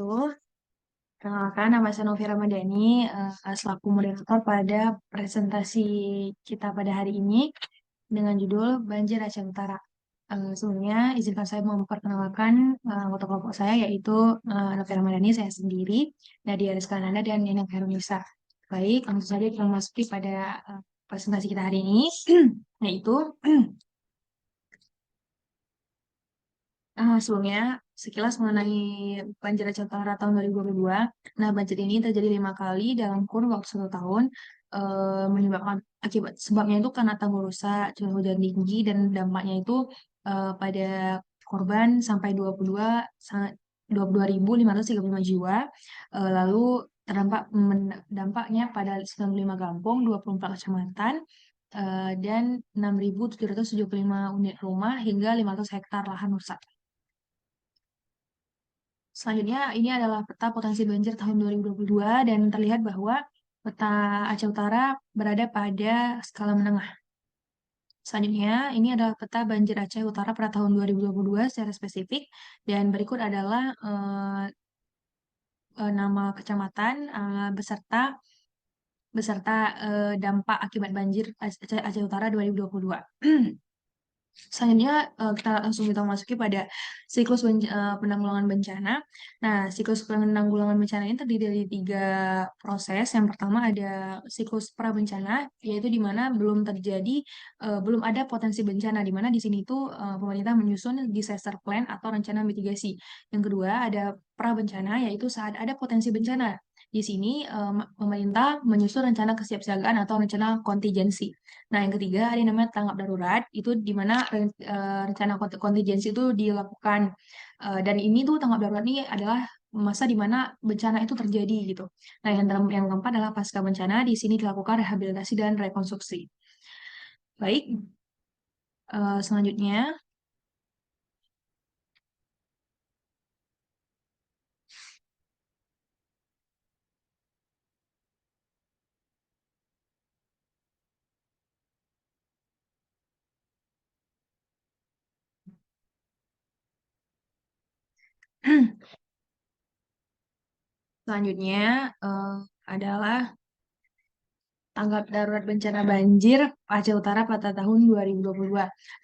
wabarakatuh. Perkenalkan, nama saya Novi Ramadhani, selaku moderator pada presentasi kita pada hari ini dengan judul Banjir Aceh Utara. Sebelumnya, izinkan saya memperkenalkan anggota kelompok saya, yaitu Novi Ramadhani, saya sendiri, Nadia Rizkananda, dan Neneng Herunisa. Baik, langsung saja kita masuki pada presentasi kita hari ini, yaitu sebelumnya, sekilas mengenai banjir Aceh Utara tahun 2022. Nah, banjir ini terjadi 5 kali dalam kurun waktu 1 tahun. Menyebabkan sebabnya itu karena tanggul rusak, curah hujan tinggi, dan dampaknya itu pada korban sampai 22.535 jiwa. Lalu terdampak dampaknya pada 95 kampung, 24 kecamatan, dan 6.775 unit rumah hingga 500 hektar lahan rusak. Selanjutnya, ini adalah peta potensi banjir tahun 2022 dan terlihat bahwa peta Aceh Utara berada pada skala menengah. Selanjutnya, ini adalah peta banjir Aceh Utara pada tahun 2022 secara spesifik dan berikut adalah nama kecamatan beserta beserta dampak akibat banjir Aceh Utara 2022. Selanjutnya kita masuki pada siklus penanggulangan bencana. Nah, siklus penanggulangan bencana ini terdiri dari 3 proses. Yang pertama ada siklus prabencana, yaitu di mana belum ada potensi bencana, di mana di sini itu pemerintah menyusun disaster plan atau rencana mitigasi. Yang kedua ada prabencana, yaitu saat ada potensi bencana. Di sini pemerintah menyusun rencana kesiapsiagaan atau rencana kontingensi. Nah, yang ketiga ada yang namanya tanggap darurat, itu di mana rencana kontingensi itu dilakukan. Dan ini tuh tanggap darurat ini adalah masa di mana bencana itu terjadi gitu. Nah, yang keempat adalah pasca bencana, di sini dilakukan rehabilitasi dan rekonstruksi. Baik, selanjutnya. Selanjutnya adalah tanggap darurat bencana banjir Aceh Utara pada tahun 2022.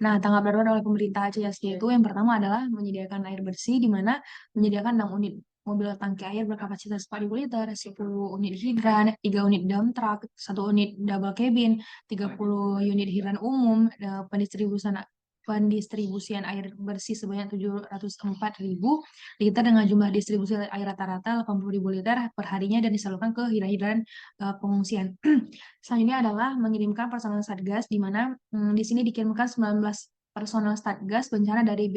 Nah, tanggap darurat oleh pemerintah Aceh itu yang pertama adalah menyediakan air bersih, di mana menyediakan 6 unit mobil tangki air berkapasitas 40 liter, 10 unit hidran, 3 unit dump truck, 1 unit double cabin, 30 unit hidran umum, pendistribusian air bersih sebanyak 704.000 liter dengan jumlah distribusi air rata-rata 80.000 liter per harinya dan disalurkan ke hidran-hidran pengungsian. Selanjutnya adalah mengirimkan personel Satgas, di mana di sini dikirimkan 19 personel Satgas bencana dari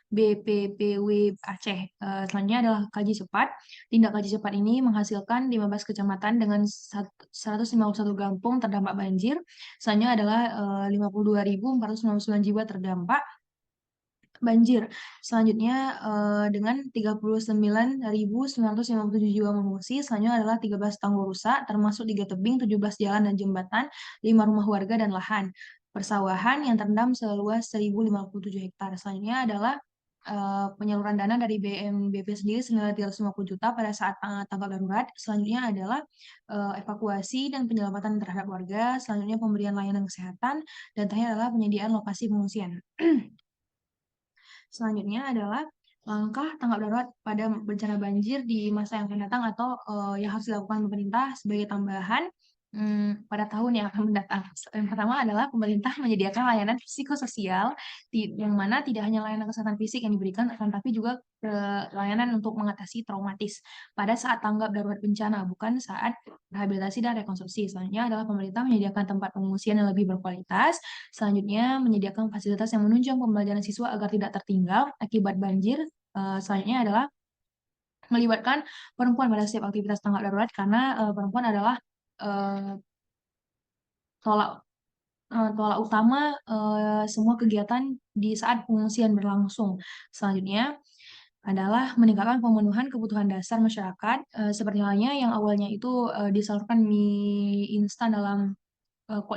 BPPW Aceh. Selanjutnya adalah kaji cepat. Tindak kaji cepat ini menghasilkan 15 kecamatan dengan 151 kampung terdampak banjir. Selanjutnya adalah 52.499 jiwa terdampak banjir. Selanjutnya dengan 39.957 jiwa mengungsi. Selanjutnya adalah 13 tanggul rusak, termasuk 3 tebing, 17 jalan dan jembatan, 5 rumah warga dan lahan persawahan yang terendam seluas 1.057 hektar. Selanjutnya adalah penyaluran dana dari BNBP sendiri senilai 350 juta pada saat tanggap darurat. Selanjutnya adalah evakuasi dan penyelamatan terhadap warga. Selanjutnya pemberian layanan kesehatan. Dan terakhir adalah penyediaan lokasi pengungsian. Selanjutnya adalah langkah tanggap darurat pada bencana banjir di masa yang akan datang atau yang harus dilakukan pemerintah sebagai tambahan pada tahun yang akan mendatang. Yang pertama adalah pemerintah menyediakan layanan psikososial yang mana tidak hanya layanan kesehatan fisik yang diberikan, tapi juga layanan untuk mengatasi traumatis pada saat tanggap darurat bencana, bukan saat rehabilitasi dan rekonstruksi. Selanjutnya adalah pemerintah menyediakan tempat pengungsian yang lebih berkualitas. Selanjutnya menyediakan fasilitas yang menunjang pembelajaran siswa agar tidak tertinggal akibat banjir. Selanjutnya adalah melibatkan perempuan pada setiap aktivitas tanggap darurat karena perempuan adalah uh, tolak tolak utama semua kegiatan di saat pengungsian berlangsung. Selanjutnya adalah meningkatkan pemenuhan kebutuhan dasar masyarakat seperti halnya yang awalnya itu disalurkan mie instan dalam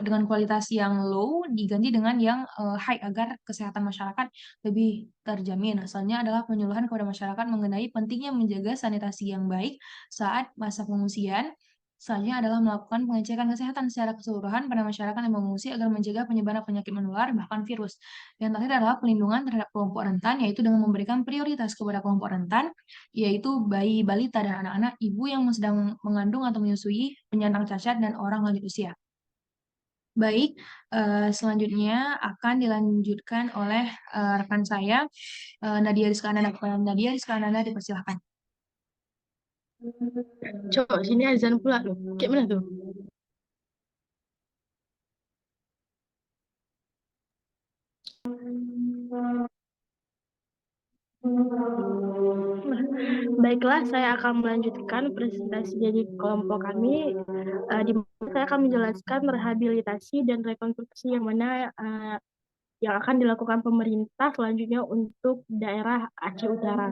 dengan kualitas yang low diganti dengan yang high agar kesehatan masyarakat lebih terjamin. Asalnya adalah penyuluhan kepada masyarakat mengenai pentingnya menjaga sanitasi yang baik saat masa pengungsian. Selanjutnya adalah melakukan pengecekan kesehatan secara keseluruhan pada masyarakat yang mengungsi agar mencegah penyebaran penyakit menular, bahkan virus. Yang terakhir adalah pelindungan terhadap kelompok rentan, yaitu dengan memberikan prioritas kepada kelompok rentan, yaitu bayi, balita, dan anak-anak, ibu yang sedang mengandung atau menyusui, penyandang cacat, dan orang lanjut usia. Baik, selanjutnya akan dilanjutkan oleh rekan saya, Nadia Rizka Ananda. Kepada Nadia Rizka Ananda dipersilahkan. Cok, sini azan pula loh. Kayak mana tuh? Baiklah, saya akan melanjutkan presentasi dari kelompok kami. Di mana saya akan menjelaskan rehabilitasi dan rekonstruksi yang mana yang akan dilakukan pemerintah selanjutnya untuk daerah Aceh Utara.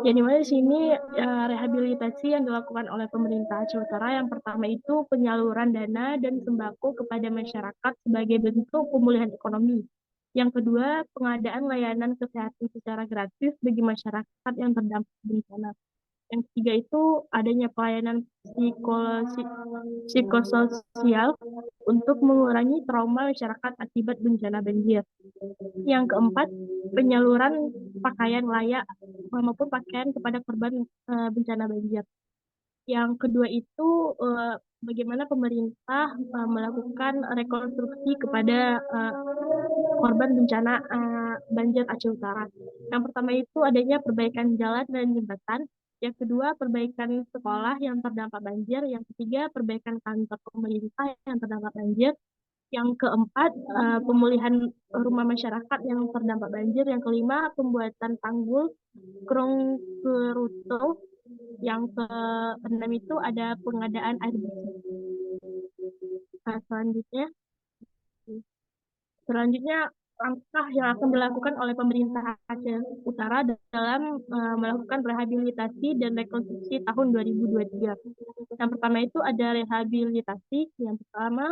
Jadi mana di sini rehabilitasi yang dilakukan oleh pemerintah Aceh Utara yang pertama itu penyaluran dana dan sembako kepada masyarakat sebagai bentuk pemulihan ekonomi. Yang kedua, pengadaan layanan kesehatan secara gratis bagi masyarakat yang terdampak bencana. Yang ketiga itu adanya pelayanan psikososial untuk mengurangi trauma masyarakat akibat bencana banjir. Yang keempat, penyaluran pakaian layak maupun pakaian kepada korban bencana banjir. Yang kedua itu bagaimana pemerintah melakukan rekonstruksi kepada korban bencana banjir Aceh Utara. Yang pertama itu adanya perbaikan jalan dan jembatan. Yang kedua, perbaikan sekolah yang terdampak banjir. Yang ketiga, perbaikan kantor pemerintah yang terdampak banjir. Yang keempat, pemulihan rumah masyarakat yang terdampak banjir. Yang kelima, pembuatan tanggul Krong Keruto. Yang keenam itu ada pengadaan air bersih. Nah, selanjutnya langkah yang akan dilakukan oleh pemerintah Aceh Utara dalam melakukan rehabilitasi dan rekonstruksi tahun 2023. Yang pertama itu ada rehabilitasi. Yang pertama,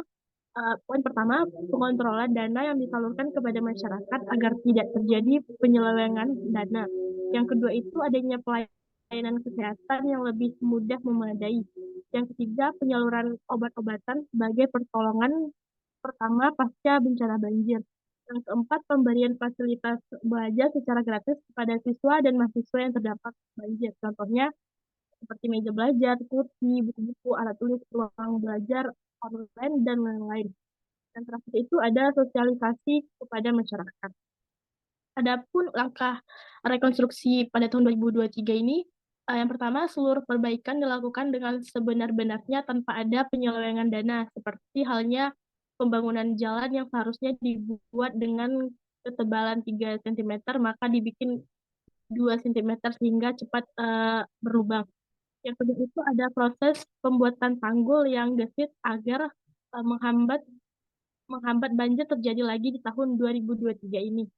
poin pertama, pengontrolan dana yang disalurkan kepada masyarakat agar tidak terjadi penyelewengan dana. Yang kedua itu adanya pelayanan kesehatan yang lebih mudah memadai. Yang ketiga, penyaluran obat-obatan sebagai pertolongan pertama pasca bencana banjir. Yang keempat, pemberian fasilitas belajar secara gratis kepada siswa dan mahasiswa yang terdampak banjir. Contohnya seperti meja belajar, kursi, buku-buku, alat tulis, ruang belajar online, dan lain-lain. Dan terakhir itu ada sosialisasi kepada masyarakat. Adapun langkah rekonstruksi pada tahun 2023 ini, yang pertama, seluruh perbaikan dilakukan dengan sebenar-benarnya tanpa ada penyelewengan dana, seperti halnya pembangunan jalan yang seharusnya dibuat dengan ketebalan 3 cm, maka dibikin 2 cm sehingga cepat berlubang. Yang kedua itu ada proses pembuatan tanggul yang gesit agar menghambat banjir terjadi lagi di tahun 2023 ini.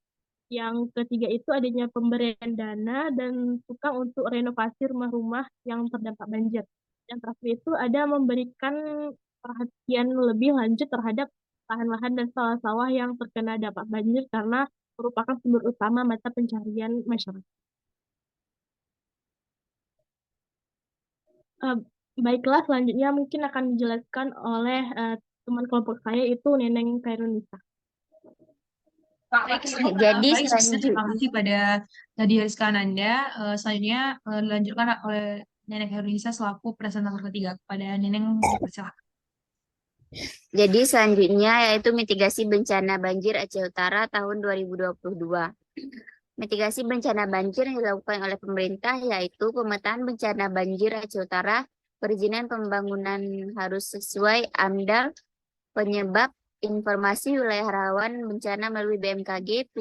Yang ketiga itu adanya pemberian dana dan tukang untuk renovasi rumah-rumah yang terdampak banjir. Yang terakhir itu ada memberikan perhatian lebih lanjut terhadap lahan-lahan dan sawah-sawah yang terkena dampak banjir karena merupakan sumber utama mata pencarian masyarakat. Uh, Baiklah, selanjutnya mungkin akan dijelaskan oleh teman kelompok saya itu Neneng Kairunisa. Jadi selanjutnya terima kasih pada Nadia Rizka Ananda. Selanjutnya dilanjutkan oleh Neneng Herunisa selaku presentator ketiga. Kepada Neneng dipersilakan. Jadi selanjutnya yaitu mitigasi bencana banjir Aceh Utara tahun 2022. Mitigasi bencana banjir yang dilakukan oleh pemerintah yaitu pemetaan bencana banjir Aceh Utara, perizinan pembangunan harus sesuai AMDAL, penyebab informasi wilayah rawan bencana melalui BMKG,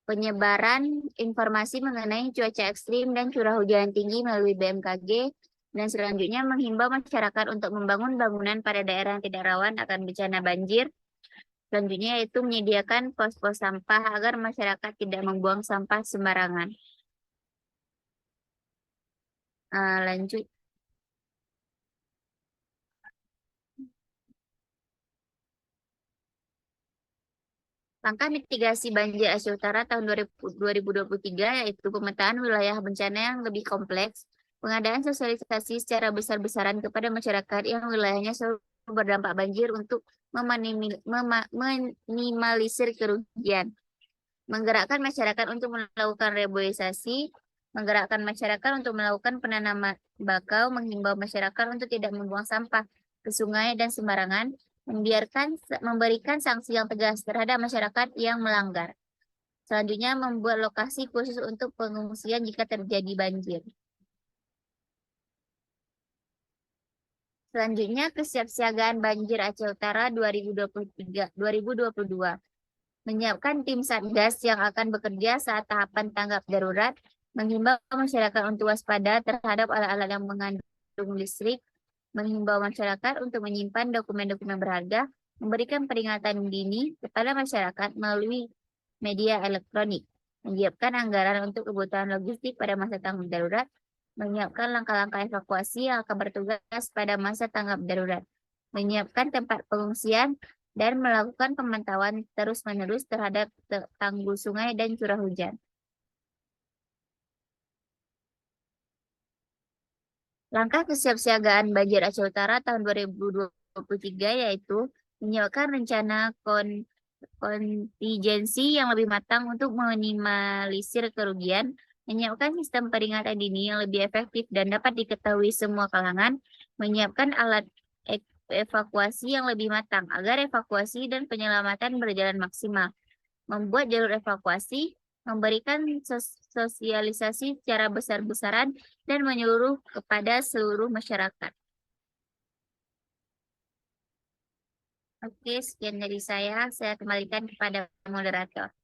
penyebaran informasi mengenai cuaca ekstrim dan curah hujan tinggi melalui BMKG, dan selanjutnya menghimbau masyarakat untuk membangun bangunan pada daerah yang tidak rawan akan bencana banjir. Selanjutnya yaitu menyediakan pos-pos sampah agar masyarakat tidak membuang sampah sembarangan. Lanjut. Langkah mitigasi banjir Aceh Utara tahun 2023 yaitu pemetaan wilayah bencana yang lebih kompleks, pengadaan sosialisasi secara besar-besaran kepada masyarakat yang wilayahnya selalu berdampak banjir untuk meminimalisir kerugian, menggerakkan masyarakat untuk melakukan reboisasi, menggerakkan masyarakat untuk melakukan penanaman bakau, menghimbau masyarakat untuk tidak membuang sampah ke sungai dan sembarangan, memberikan sanksi yang tegas terhadap masyarakat yang melanggar. Selanjutnya, membuat lokasi khusus untuk pengungsian jika terjadi banjir. Selanjutnya, kesiapsiagaan banjir Aceh Utara 2022. Menyiapkan tim Satgas yang akan bekerja saat tahapan tanggap darurat, menghimbau masyarakat untuk waspada terhadap alat-alat yang mengandung listrik, menghimbau masyarakat untuk menyimpan dokumen-dokumen berharga, memberikan peringatan dini kepada masyarakat melalui media elektronik, menyiapkan anggaran untuk kebutuhan logistik pada masa tanggap darurat, menyiapkan langkah-langkah evakuasi yang akan bertugas pada masa tanggap darurat, menyiapkan tempat pengungsian, dan melakukan pemantauan terus-menerus terhadap tanggul sungai dan curah hujan. Langkah kesiapsiagaan banjir Aceh Utara tahun 2023 yaitu menyiapkan rencana kontingensi yang lebih matang untuk meminimalisir kerugian, menyiapkan sistem peringatan dini yang lebih efektif dan dapat diketahui semua kalangan, menyiapkan alat evakuasi yang lebih matang agar evakuasi dan penyelamatan berjalan maksimal, membuat jalur evakuasi, memberikan sosialisasi secara besar-besaran, dan menyeluruh kepada seluruh masyarakat. Oke, sekian dari saya. Saya kembalikan kepada moderator.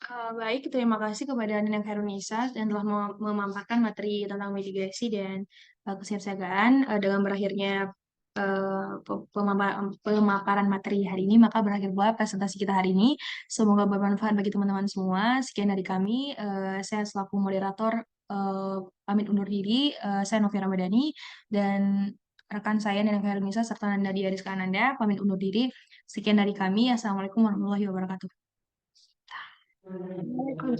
Baik, terima kasih kepada Nina Khairunisa dan telah memaparkan materi tentang mitigasi dan kesiapsiagaan. Dengan berakhirnya pemaparan materi hari ini, maka berakhir pula presentasi kita hari ini. Semoga bermanfaat bagi teman-teman semua. Sekian dari kami. Saya selaku moderator pamit undur diri. Saya Novia Ramadhani dan rekan saya Nina Khairunisa serta Nanda Diariska Ananda pamit undur diri. Sekian dari kami. Assalamualaikum warahmatullahi wabarakatuh. Waalaikumsalam.